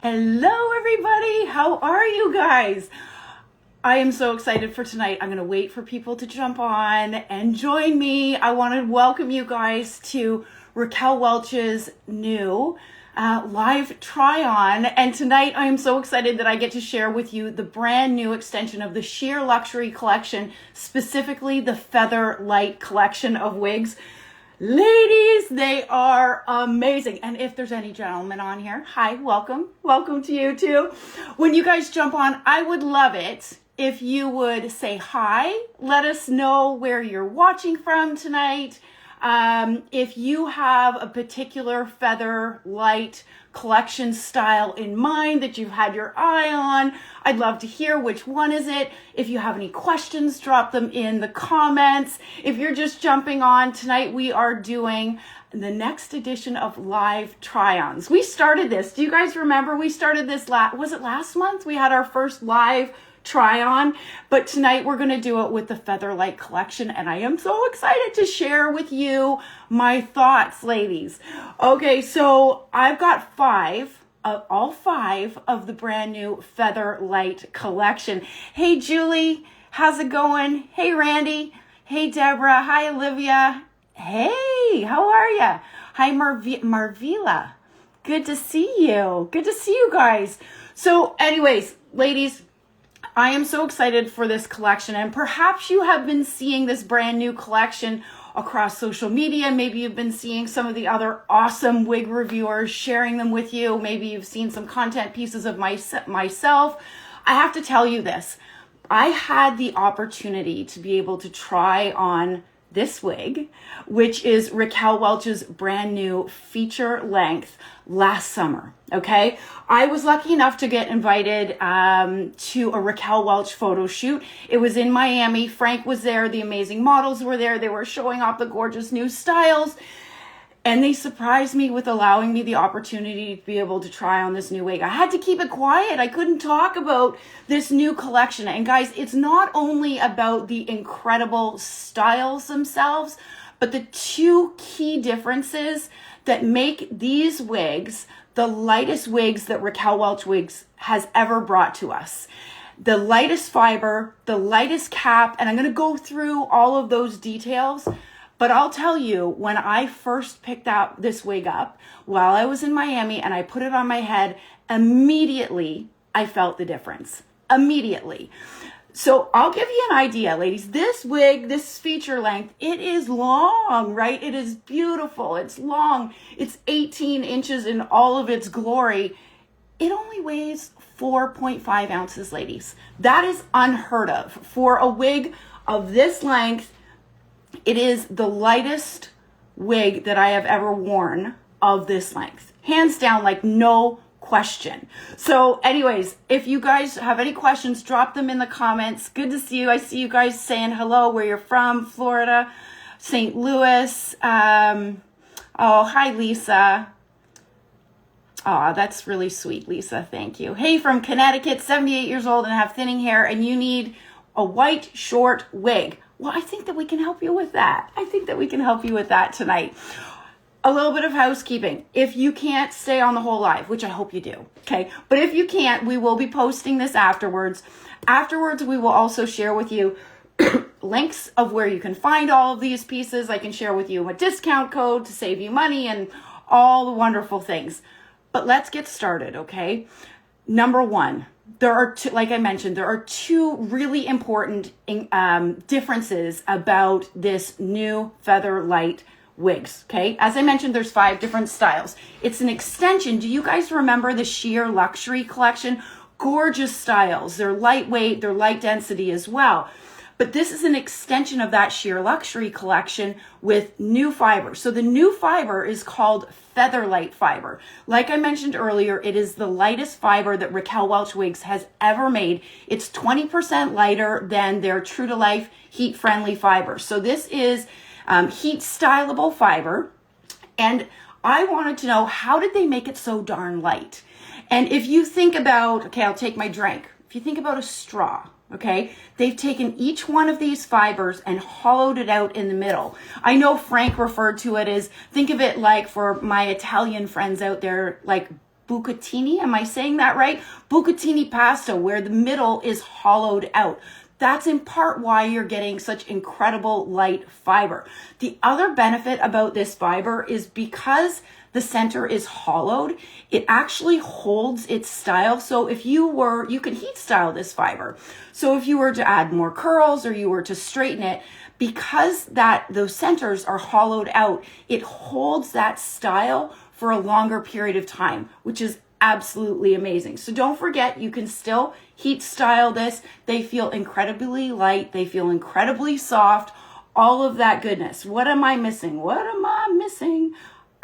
Hello, everybody. How are you guys? I am so excited for tonight. I'm going to wait for people to jump on and join me. I want to welcome you guys to Raquel Welch's new live try-on. And tonight I am so excited that I get to share with you the brand new extension of the Sheer Luxury collection, specifically the Feather Light collection of wigs. Ladies, they are amazing. And if there's any gentlemen on here, hi, welcome. Welcome to you too. When you guys jump on, I would love it if you would say hi. Let us know where you're watching from tonight. If you have a particular Feather Light collection style in mind that you've had your eye on, I'd love to hear which one is it. If you have any questions, drop them in the comments. If you're just jumping on, tonight we are doing the next edition of live try-ons. We started this. Do you guys remember? We started this was it last month? We had our first live try on, but tonight we're going to do it with the Feather Light collection, and I am so excited to share with you my thoughts, ladies. Okay, so I've got all five of the brand new Feather Light collection. Hey Julie, how's it going? Hey Randy, hey Deborah, hi Olivia, hey, how are ya? Hi Marvila, good to see you. Good to see you guys. So anyways, ladies, I am so excited for this collection, and perhaps you have been seeing this brand new collection across social media. Maybe you've been seeing some of the other awesome wig reviewers sharing them with you. Maybe you've seen some content pieces of myself. I have to tell you this. I had the opportunity to be able to try on this wig, which is Raquel Welch's brand new feature length last summer. Okay. I was lucky enough to get invited to a Raquel Welch photo shoot. It was in Miami. Frank was there. The amazing models were there. They were showing off the gorgeous new styles. And they surprised me with allowing me the opportunity to be able to try on this new wig. I had to keep it quiet. I couldn't talk about this new collection. And guys, it's not only about the incredible styles themselves, but the two key differences that make these wigs the lightest wigs that Raquel Welch Wigs has ever brought to us. The lightest fiber, the lightest cap, and I'm going to go through all of those details. But I'll tell you, when I first picked out this wig up while I was in Miami and I put it on my head, immediately I felt the difference. Immediately. So I'll give you an idea, ladies. This wig, this feature length, it is long, right? It is beautiful. It's long. It's 18 inches in all of its glory. It only weighs 4.5 ounces, ladies. That is unheard of. For a wig of this length, it is the lightest wig that I have ever worn of this length. Hands down, like no question. So anyways, if you guys have any questions, drop them in the comments. Good to see you. I see you guys saying hello, where you're from, Florida, St. Louis. Oh, hi, Lisa. Oh, that's really sweet, Lisa. Thank you. Hey, from Connecticut, 78 years old and have thinning hair, and you need a white short wig. Well, I think that we can help you with that. I think that we can help you with that tonight. A little bit of housekeeping. If you can't stay on the whole live, which I hope you do, okay? But if you can't, we will be posting this afterwards. Afterwards, we will also share with you links of where you can find all of these pieces. I can share with you a discount code to save you money and all the wonderful things. But let's get started, okay? Number one, there are two, like I mentioned, there are two really important differences about this new Feather Light wigs, okay? As I mentioned, there's 5 different styles. It's an extension. Do you guys remember the Sheer Luxury collection? Gorgeous styles. They're lightweight, they're light density as well. But this is an extension of that Sheer Luxury collection with new fiber. So the new fiber is called Feather Light fiber. Like I mentioned earlier, it is the lightest fiber that Raquel Welch Wigs has ever made. It's 20% lighter than their True to Life heat friendly fiber. So this is heat styleable fiber. And I wanted to know, how did they make it so darn light? And if you think about, okay, I'll take my drink. If you think about a straw, okay, they've taken each one of these fibers and hollowed it out in the middle. I know Frank referred to it as, think of it like, for my Italian friends out there, like bucatini. Am I saying that right? Bucatini pasta, where the middle is hollowed out. That's in part why you're getting such incredible light fiber. The other benefit about this fiber is because the center is hollowed, it actually holds its style. So if you can heat style this fiber. So if you were to add more curls or you were to straighten it, because those centers are hollowed out, it holds that style for a longer period of time, which is absolutely amazing. So don't forget, you can still heat style this. They feel incredibly light. They feel incredibly soft. All of that goodness. What am I missing? What am I missing?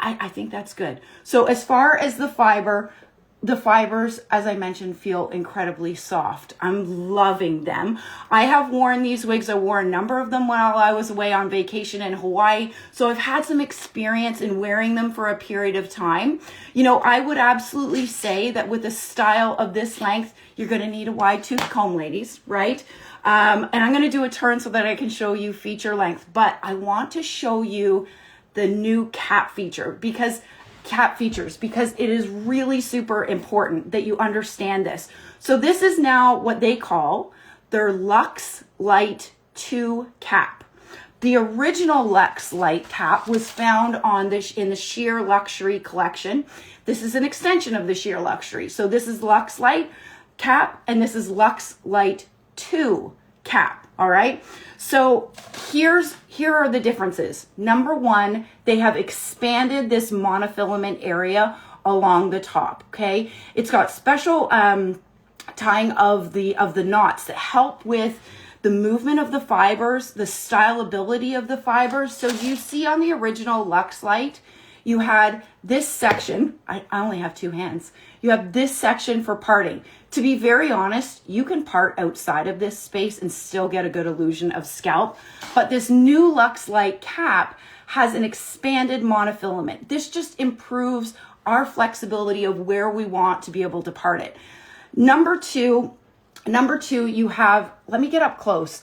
I think that's good. So as far as the fibers, as I mentioned, feel incredibly soft. I'm loving them. I have worn these wigs. I wore a number of them while I was away on vacation in Hawaii. So I've had some experience in wearing them for a period of time. You know, I would absolutely say that with a style of this length, you're going to need a wide tooth comb, ladies, right? And I'm going to do a turn so that I can show you feature length, but I want to show you the new cap features because it is really super important that you understand this. So this is now what they call their Luxe Light 2 cap. The original Luxe Light cap was found in the Sheer Luxury collection. This is an extension of the Sheer Luxury. So this is Luxe Light cap and this is Luxe Light 2 cap. All right. So here are the differences. Number one, they have expanded this monofilament area along the top. Okay. It's got special tying of the knots that help with the movement of the fibers, the stylability of the fibers. So you see on the original Luxe Light, you had this section. I only have two hands. You have this section for parting. To be very honest, you can part outside of this space and still get a good illusion of scalp. But this new Luxe Light cap has an expanded monofilament. This just improves our flexibility of where we want to be able to part it. Number two, you have, let me get up close.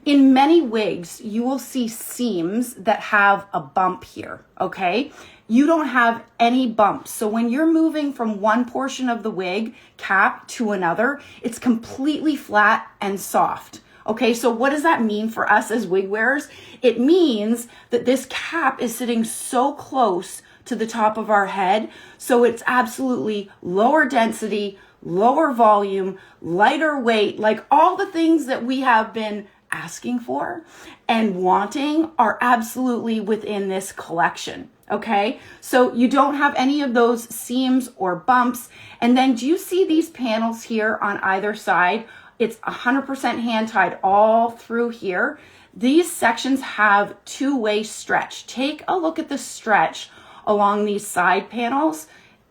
In many wigs, you will see seams that have a bump here, okay? You don't have any bumps. So when you're moving from one portion of the wig cap to another, it's completely flat and soft. Okay, so what does that mean for us as wig wearers? It means that this cap is sitting so close to the top of our head, so it's absolutely lower density, lower volume, lighter weight, like all the things that we have been asking for and wanting are absolutely within this collection. Okay, so you don't have any of those seams or bumps. And then do you see these panels here on either side? It's 100% hand tied all through here. These sections have two-way stretch. Take a look at the stretch along these side panels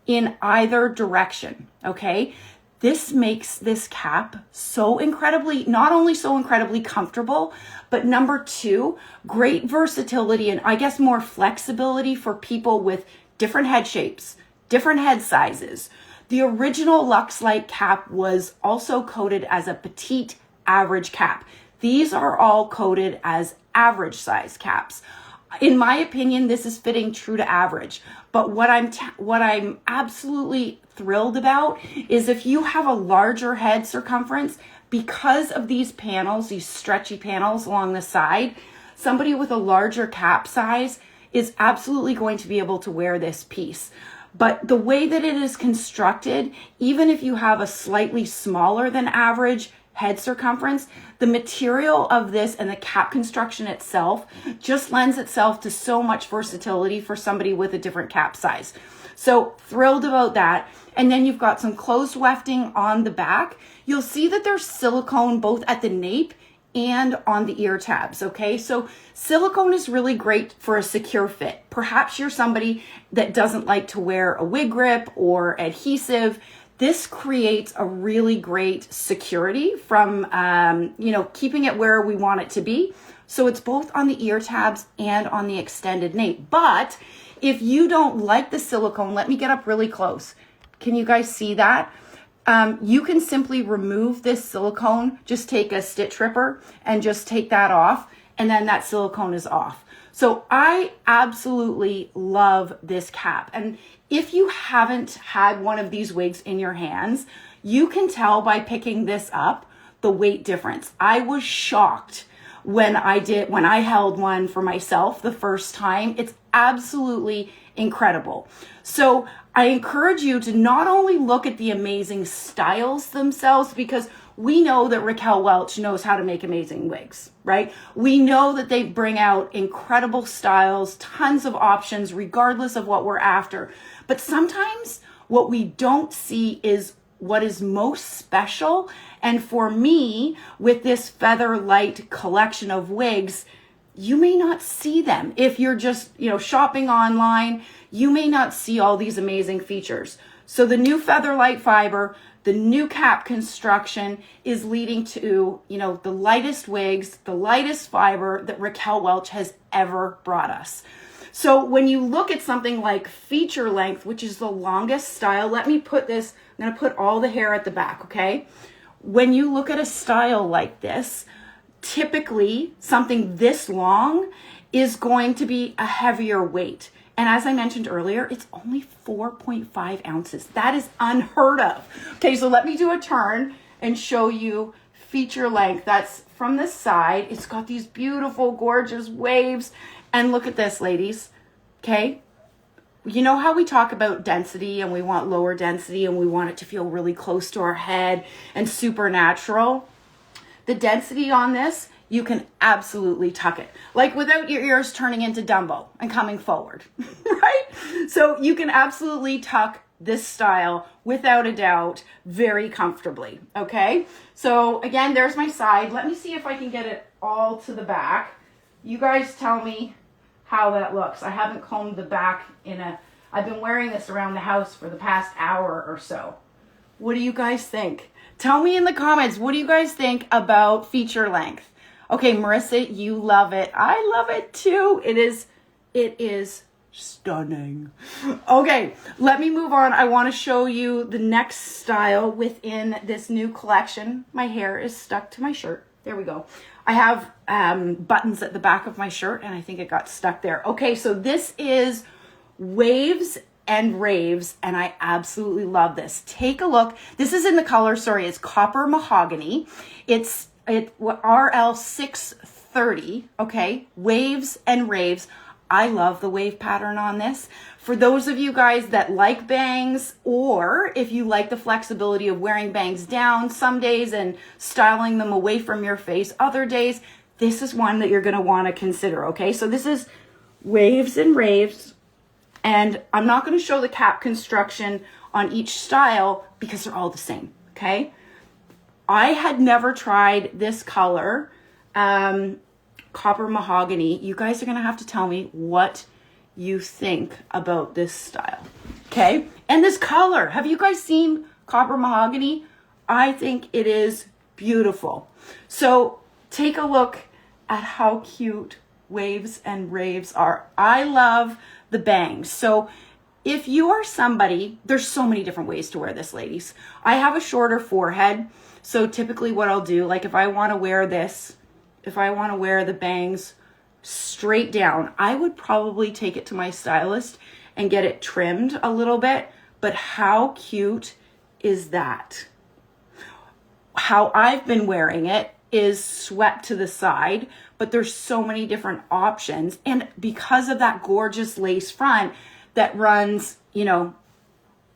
in either direction. Okay, this makes this cap not only so incredibly comfortable, but number two, great versatility and I guess more flexibility for people with different head shapes, different head sizes. The original Luxe Light cap was also coded as a petite average cap. These are all coded as average size caps. In my opinion, this is fitting true to average. But what I'm absolutely thrilled about is if you have a larger head circumference, because of these panels, these stretchy panels along the side, somebody with a larger cap size is absolutely going to be able to wear this piece. But the way that it is constructed, even if you have a slightly smaller than average head circumference, the material of this and the cap construction itself just lends itself to so much versatility for somebody with a different cap size. So thrilled about that. And then you've got some closed wefting on the back. You'll see that there's silicone both at the nape and on the ear tabs, okay? So silicone is really great for a secure fit. Perhaps you're somebody that doesn't like to wear a wig grip or adhesive. This creates a really great security from, keeping it where we want it to be. So it's both on the ear tabs and on the extended nape. But if you don't like the silicone, let me get up really close. Can you guys see that? You can simply remove this silicone, just take a stitch ripper and just take that off, and then that silicone is off. So I absolutely love this cap. And if you haven't had one of these wigs in your hands, you can tell by picking this up the weight difference. I was shocked when I held one for myself the first time. It's absolutely incredible. So I encourage you to not only look at the amazing styles themselves, because we know that Raquel Welch knows how to make amazing wigs, right? We know that they bring out incredible styles, tons of options, regardless of what we're after. But sometimes what we don't see is what is most special. And for me, with this Feather Light collection of wigs, you may not see them. If you're just, shopping online, you may not see all these amazing features. So the new Feather Light fiber, the new cap construction is leading to, the lightest wigs, the lightest fiber that Raquel Welch has ever brought us. So when you look at something like feature length, which is the longest style, let me put this, I'm going to put all the hair at the back, okay? When you look at a style like this, typically something this long is going to be a heavier weight. And as I mentioned earlier, it's only 4.5 ounces. That is unheard of. Okay, so let me do a turn and show you feature length. That's from the side. It's got these beautiful, gorgeous waves. And look at this, ladies. Okay, you know how we talk about density and we want lower density and we want it to feel really close to our head and supernatural? The density on this, you can absolutely tuck it. Like without your ears turning into Dumbo and coming forward, right? So you can absolutely tuck this style without a doubt very comfortably, okay? So again, there's my side. Let me see if I can get it all to the back. You guys tell me how that looks. I haven't combed the back I've been wearing this around the house for the past hour or so. What do you guys think? Tell me in the comments, what do you guys think about feature length? Okay, Marissa, you love it. I love it too. It is stunning. Okay, let me move on. I want to show you the next style within this new collection. My hair is stuck to my shirt. There we go. I have buttons at the back of my shirt and I think it got stuck there. Okay, so this is Waves and Raves, and I absolutely love this. Take a look. This is in the color, it's copper mahogany. It's RL 630, okay? Waves and Raves. I love the wave pattern on this. For those of you guys that like bangs, or if you like the flexibility of wearing bangs down some days and styling them away from your face other days, this is one that you're gonna wanna consider, okay? So this is Waves and Raves. And I'm not going to show the cap construction on each style because they're all the same, okay? I had never tried this color, copper mahogany. You guys are going to have to tell me what you think about this style, okay? And this color, have you guys seen copper mahogany? I think it is beautiful. So take a look at how cute Waves and Raves are. I love the bangs. So if you are somebody, there's so many different ways to wear this, ladies. I have a shorter forehead. So typically what I'll do, like if I want to wear this, if I want to wear the bangs straight down, I would probably take it to my stylist and get it trimmed a little bit. But how cute is that? How I've been wearing it is swept to the side, but there's so many different options. And because of that gorgeous lace front that runs,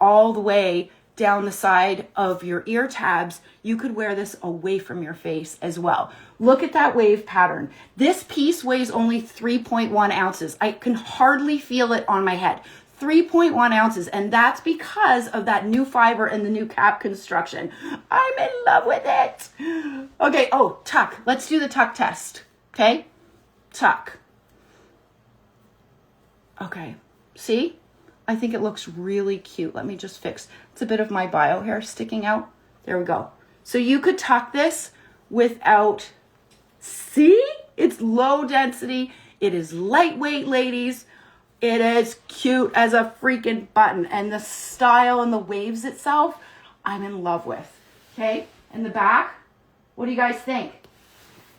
all the way down the side of your ear tabs, you could wear this away from your face as well. Look at that wave pattern. This piece weighs only 3.1 ounces. I can hardly feel it on my head. 3.1 ounces, and that's because of that new fiber and the new cap construction. I'm in love with it. Okay, tuck. Let's do the tuck test, okay? Tuck. Okay, see? I think it looks really cute. Let me just fix. It's a bit of my bio hair sticking out. There we go. So you could tuck this without, see? It's low density. It is lightweight, ladies. It is cute as a freaking button. And the style and the waves itself, I'm in love with. Okay, in the back, what do you guys think?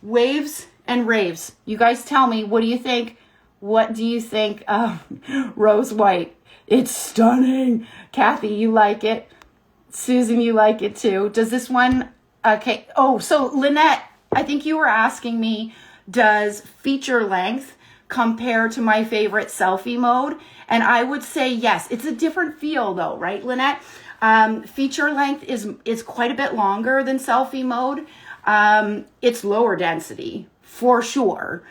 Waves and Raves. You guys tell me, what do you think? What do you think of Rose White? It's stunning. Kathy, you like it. Susan, you like it too. Does this one, okay. Oh, so Lynette, I think you were asking me, does feature length compare to my favorite selfie mode? And I would say yes. It's a different feel though, right, Lynette? Feature length is quite a bit longer than selfie mode. It's lower density for sure.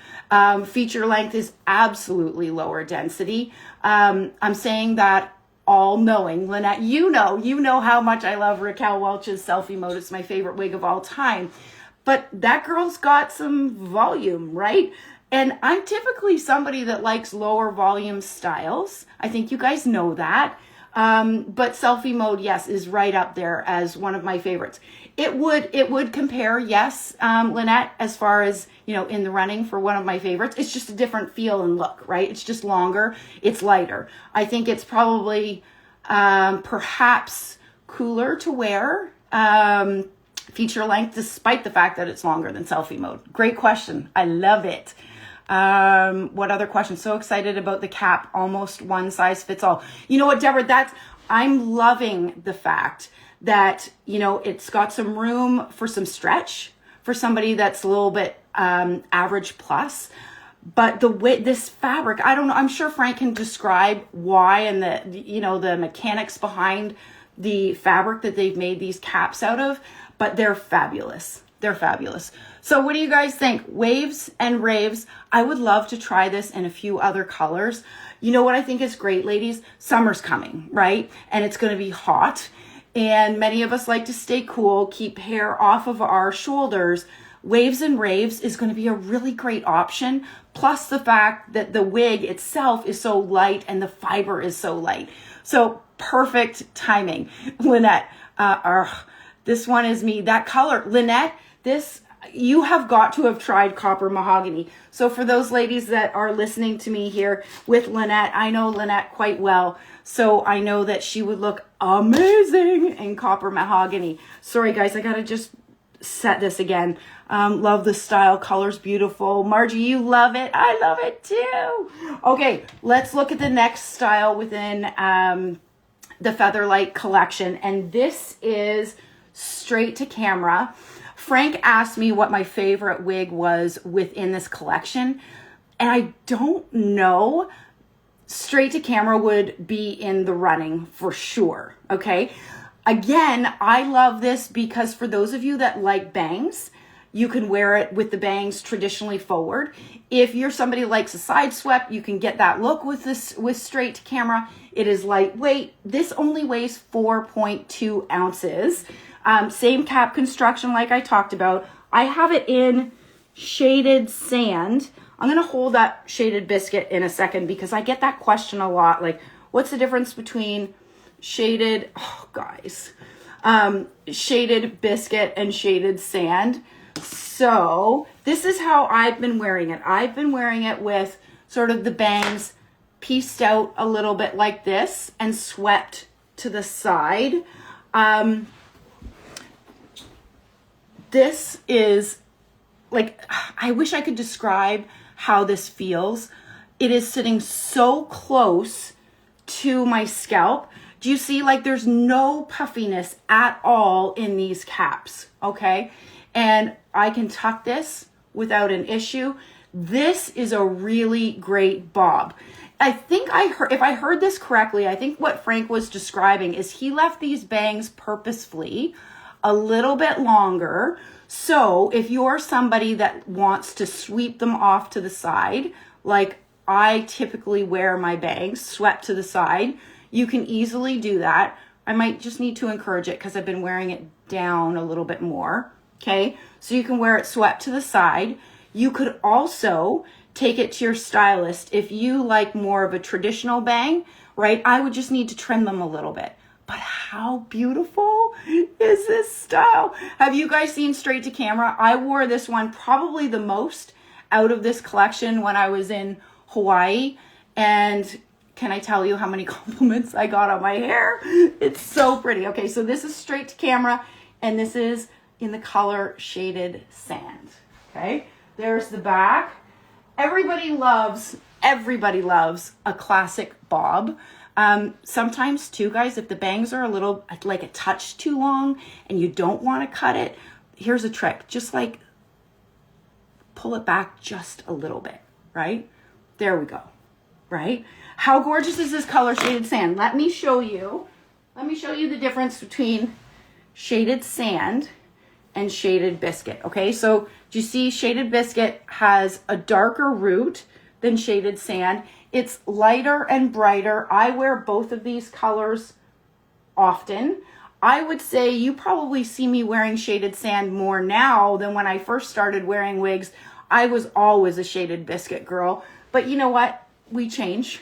Feature length is absolutely lower density. I'm saying that all knowing, Lynette, you know how much I love Raquel Welch's selfie mode. It's my favorite wig of all time. But that girl's got some volume, right? And I'm typically somebody that likes lower volume styles. I think you guys know that. But selfie mode, yes, is right up there as one of my favorites. It would compare, yes, Lynette, as far as, in the running for one of my favorites. It's just a different feel and look, right? It's just longer. It's lighter. I think it's probably, perhaps cooler to wear, feature length, despite the fact that it's longer than selfie mode. Great question. I love it. What other questions? So excited about the cap. Almost one size fits all. You know what, Deborah, I'm loving the fact that, it's got some room for some stretch for somebody that's a little bit, average plus. But the way this fabric, I don't know, I'm sure Frank can describe why and the mechanics behind the fabric that they've made these caps out of, but they're fabulous. They're fabulous. So what do you guys think? Waves and Raves. I would love to try this in a few other colors. You know what I think is great, ladies? Summer's coming, right? And it's going to be hot. And many of us like to stay cool, keep hair off of our shoulders. Waves and Raves is going to be a really great option. Plus the fact that the wig itself is so light and the fiber is so light. So perfect timing. Lynette, this one is me. That color, Lynette, you have got to have tried copper mahogany. So for those ladies that are listening to me here with Lynette, I know Lynette quite well. So I know that she would look amazing in copper mahogany. Sorry guys, I gotta just set this again. Love the style, color's beautiful. Margie, you love it. I love it too. Okay, let's look at the next style within the Featherlight collection. And this is straight to camera. Frank asked me what my favorite wig was within this collection, and I don't know. Straight to camera would be in the running for sure, okay? Again, I love this because for those of you that like bangs, you can wear it with the bangs traditionally forward. If you're somebody who likes a side swept, you can get that look with straight to camera. It is lightweight. This only weighs 4.2 ounces. Same cap construction like I talked about. I have it in shaded sand. I'm going to hold that shaded biscuit in a second because I get that question a lot. Like, what's the difference between shaded biscuit and shaded sand? So this is how I've been wearing it. I've been wearing it with sort of the bangs pieced out a little bit like this and swept to the side. This is like, I wish I could describe how this feels. It is sitting so close to my scalp. Do you see, like, there's no puffiness at all in these caps, okay? And I can tuck this without an issue. This is a really great bob. I think if I heard this correctly, I think what Frank was describing is he left these bangs purposefully a little bit longer. So if you're somebody that wants to sweep them off to the side, like I typically wear my bangs swept to the side, you can easily do that. I might just need to encourage it because I've been wearing it down a little bit more. Okay, so you can wear it swept to the side. You could also take it to your stylist if you like more of a traditional bang, right? I would just need to trim them a little bit. But how beautiful is this style? Have you guys seen straight to camera? I wore this one probably the most out of this collection when I was in Hawaii. And can I tell you how many compliments I got on my hair? It's so pretty. Okay, so this is straight to camera and this is in the color shaded sand. Okay, there's the back. Everybody loves everybody loves a classic bob. Sometimes too, guys, if the bangs are a little, like a touch too long and you don't want to cut it, here's a trick. Just like pull it back just a little bit, right? There we go, right? How gorgeous is this color shaded sand? Let me show you the difference between shaded sand and shaded biscuit. Okay, so do you see shaded biscuit has a darker root than shaded sand? It's lighter and brighter. I wear both of these colors often. I would say you probably see me wearing shaded sand more now than when I first started wearing wigs. I was always a shaded biscuit girl, but you know what? We change.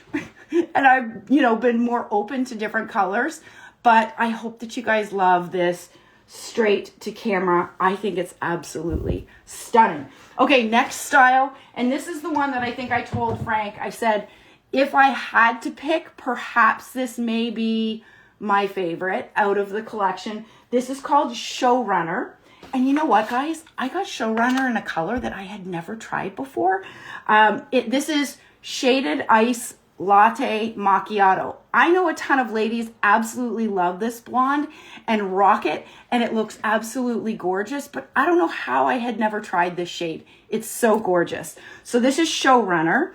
And I've, been more open to different colors, but I hope that you guys love this straight to camera. I think it's absolutely stunning. Okay, next style. And this is the one that I think I told Frank. I said, if I had to pick, perhaps this may be my favorite out of the collection. This is called Showrunner. And you know what, guys? I got Showrunner in a color that I had never tried before. This is Shaded Ice Latte Macchiato. I know a ton of ladies absolutely love this blonde and rock it, and it looks absolutely gorgeous, but I don't know how I had never tried this shade. It's so gorgeous. So this is Showrunner.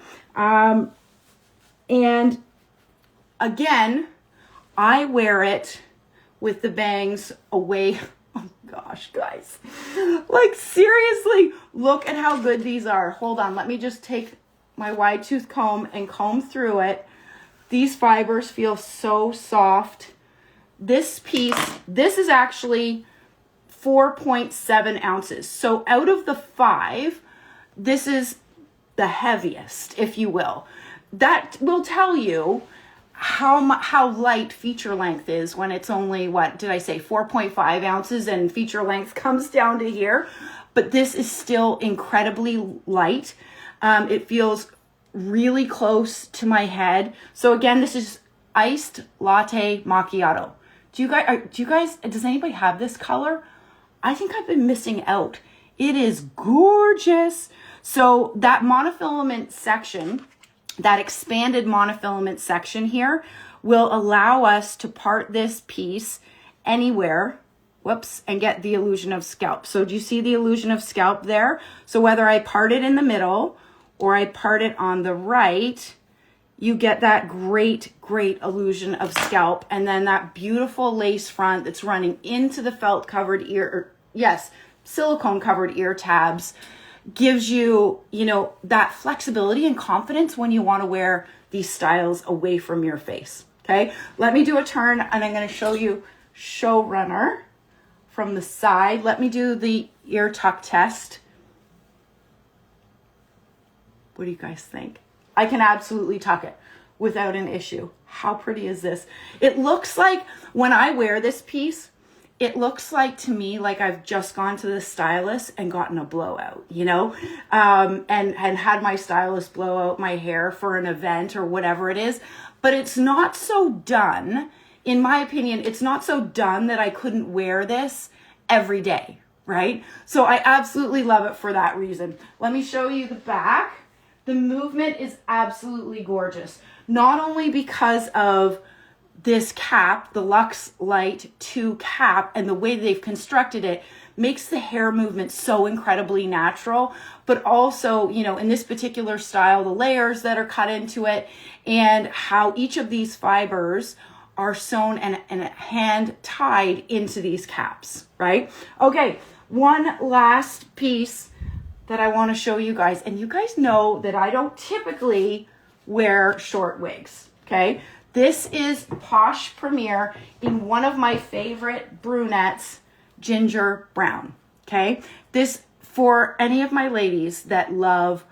And again, I wear it with the bangs away. Oh gosh, guys. Like seriously, look at how good these are. Hold on, let me just take my wide tooth comb and comb through it. These fibers feel so soft. This piece, this is actually 4.7 ounces. So out of the 5, this is the heaviest, if you will. That will tell you how light feature length is when it's only, what did I say, 4.5 ounces, and feature length comes down to here. But this is still incredibly light. It feels really close to my head. So again, this is iced latte macchiato. Does anybody have this color? I think I've been missing out. It is gorgeous. So that monofilament section, that expanded monofilament section here, will allow us to part this piece anywhere, and get the illusion of scalp. So do you see the illusion of scalp there? So whether I part it in the middle or I part it on the right, you get that great illusion of scalp. And then that beautiful lace front that's running into the felt covered ear, silicone covered ear tabs, gives you, that flexibility and confidence when you want to wear these styles away from your face. Okay, let me do a turn and I'm going to show you Showrunner from the side. Let me do the ear tuck test. What do you guys think? I can absolutely tuck it without an issue. How pretty is this? It looks like, when I wear this piece, it looks like to me like I've just gone to the stylist and gotten a blowout, and had my stylist blow out my hair for an event or whatever it is. But it's not so done, in my opinion, it's not so done that I couldn't wear this every day, right? So I absolutely love it for that reason. Let me show you the back. The movement is absolutely gorgeous. Not only because of this cap, the Luxe Light 2 cap, and the way they've constructed it makes the hair movement so incredibly natural, but also, in this particular style, the layers that are cut into it and how each of these fibers are sewn and hand tied into these caps, right? Okay, one last piece that I want to show you guys. And you guys know that I don't typically wear short wigs, okay? This is Posh Premiere in one of my favorite brunettes, Ginger Brown, okay? This, for any of my ladies that love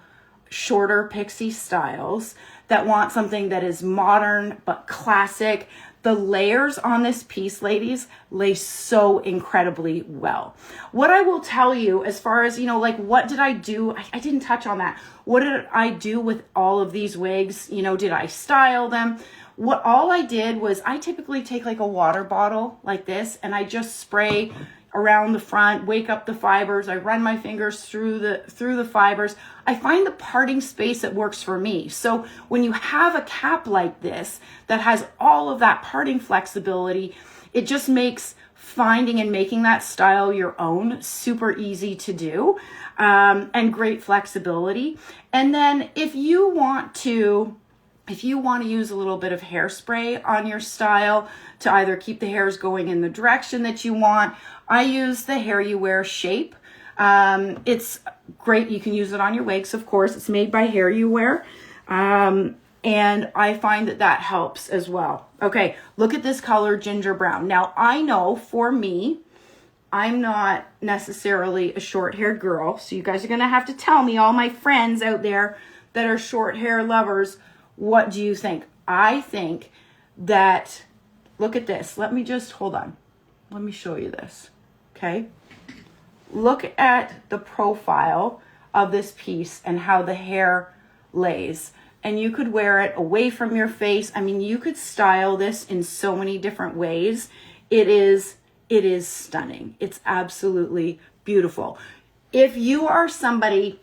shorter pixie styles, that want something that is modern but classic, the layers on this piece, ladies, lay so incredibly well. What I will tell you as far as, what did I do? I didn't touch on that. What did I do with all of these wigs? Did I style them? What all I did was I typically take like a water bottle like this and I just spray around the front, wake up the fibers. I run my fingers through the fibers. I find the parting space that works for me. So when you have a cap like this that has all of that parting flexibility, it just makes finding and making that style your own super easy to do, and great flexibility. And then if you want to use a little bit of hairspray on your style to either keep the hairs going in the direction that you want, I use the Hair You Wear shape. It's great. You can use it on your wigs, of course. It's made by Hair You Wear. And I find that helps as well. Okay, look at this color, ginger brown. Now, I know for me, I'm not necessarily a short-haired girl, so you guys are going to have to tell me, all my friends out there that are short hair lovers, what do you think? I think that, look at this. Let me just, hold on. Let me show you this, okay? Look at the profile of this piece and how the hair lays. And you could wear it away from your face. I mean, you could style this in so many different ways. It is stunning. It's absolutely beautiful. If you're somebody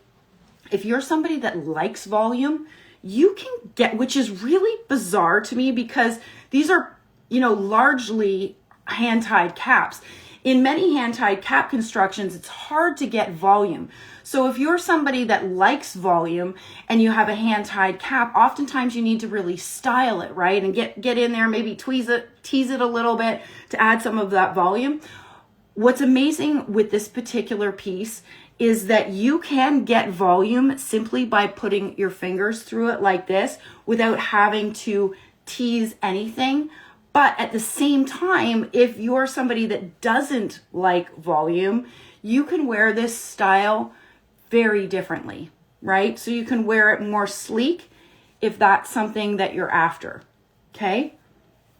that likes volume, you can get, which is really bizarre to me because these are, largely hand-tied caps. In many hand-tied cap constructions, it's hard to get volume. So if you're somebody that likes volume and you have a hand-tied cap, oftentimes you need to really style it, right? And get in there, maybe tease it a little bit to add some of that volume. What's amazing with this particular piece is that you can get volume simply by putting your fingers through it like this without having to tease anything. But at the same time, if you're somebody that doesn't like volume, you can wear this style very differently, right? So you can wear it more sleek if that's something that you're after, okay?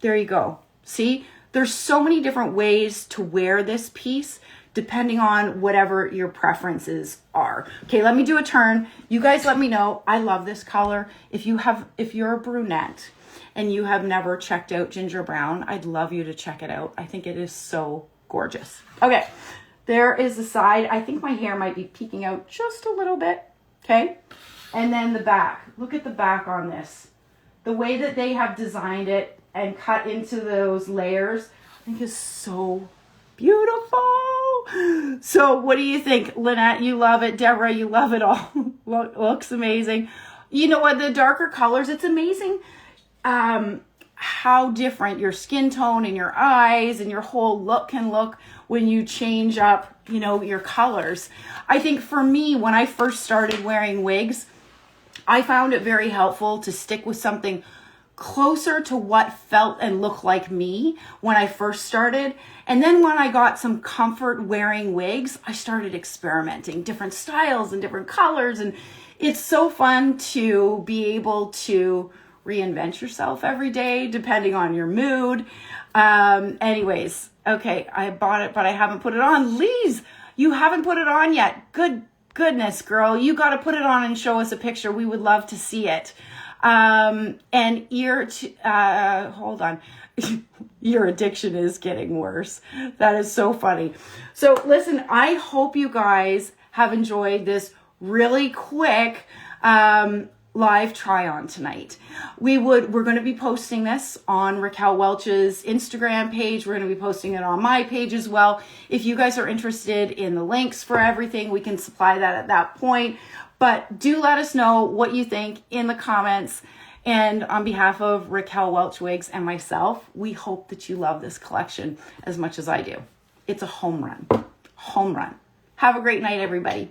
There you go. See, there's so many different ways to wear this piece depending on whatever your preferences are. Okay, let me do a turn. You guys let me know. I love this color. If you're a brunette and you have never checked out ginger brown, I'd love you to check it out. I think it is so gorgeous. Okay, there is the side. I think my hair might be peeking out just a little bit, okay? And then the back. Look at the back on this. The way that they have designed it and cut into those layers, I think is so beautiful. So what do you think? Lynette, you love it. Deborah, you love it all. Looks amazing. You know what? The darker colors, it's amazing how different your skin tone and your eyes and your whole look can look when you change up, your colors. I think for me, when I first started wearing wigs, I found it very helpful to stick with something closer to what felt and looked like me when I first started. And then when I got some comfort wearing wigs, I started experimenting different styles and different colors. And it's so fun to be able to reinvent yourself every day, depending on your mood. Anyways, okay, I bought it, but I haven't put it on. Lise, you haven't put it on yet. Goodness, girl, you got to put it on and show us a picture. We would love to see it. And hold on. Your addiction is getting worse. That is so funny. So listen, I hope you guys have enjoyed this really quick, live try on tonight. We're going to be posting this on Raquel Welch's Instagram page. We're going to be posting it on my page as well. If you guys are interested in the links for everything, we can supply that at that point. But do let us know what you think in the comments. And on behalf of Raquel Welch Wigs and myself, we hope that you love this collection as much as I do. It's a home run. Home run. Have a great night, everybody.